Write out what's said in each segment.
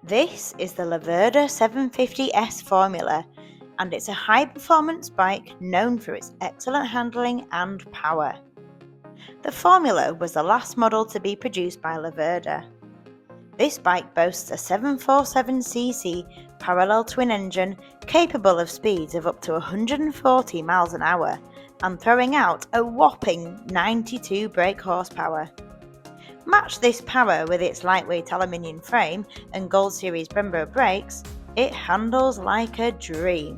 This is the Laverda 750S formula, and it's a high-performance bike known for its excellent handling and power. The formula was the last model to be produced by Laverda. This bike boasts a 747cc parallel twin engine capable of speeds of up to 140 miles an hour and throwing out a whopping 92 brake horsepower. Match this power with its lightweight aluminium frame and Gold Series Brembo brakes, it handles like a dream.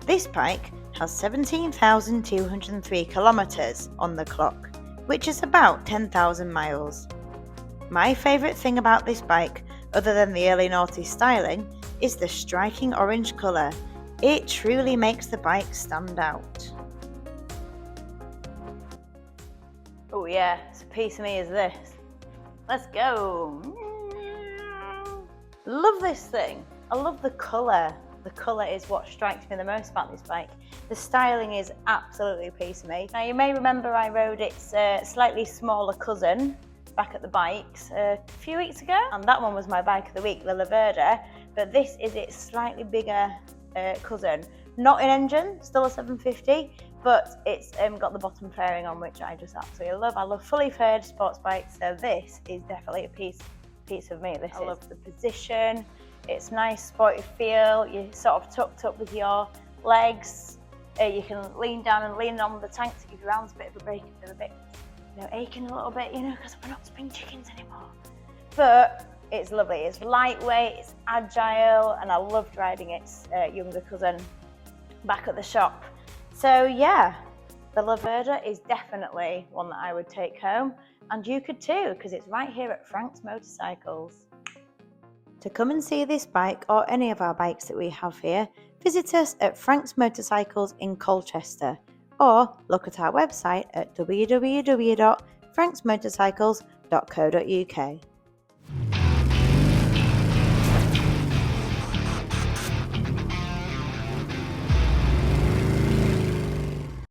This bike has 17,203 kilometers on the clock, which is about 10,000 miles. My favourite thing about this bike, other than the early noughties styling, is the striking orange colour. It truly makes the bike stand out. Oh yeah, it's a piece of me is this. Let's go. Love this thing. I love the colour. The colour is what strikes me the most about this bike. The styling is absolutely a piece of me. Now you may remember I rode its slightly smaller cousin back at the bikes a few weeks ago, and that one was my bike of the week, the Laverda, but this is its slightly bigger cousin. Not in engine, still a 750, but it's got the bottom fairing on, which I just absolutely love. I love fully faired sports bikes, so this is definitely a piece of me. I love the position. It's nice, sporty feel. You're sort of tucked up with your legs. You can lean down and lean on the tank to give your arms a bit of a break if they're a bit, aching a little bit, because we're not spring chickens anymore. But it's lovely. It's lightweight, it's agile, and I loved riding its younger cousin back at the shop. So yeah, the Laverda is definitely one that I would take home, and you could too, because it's right here at Frank's Motorcycles. To come and see this bike or any of our bikes that we have here, visit us at Frank's Motorcycles in Colchester, or look at our website at www.franksmotorcycles.co.uk.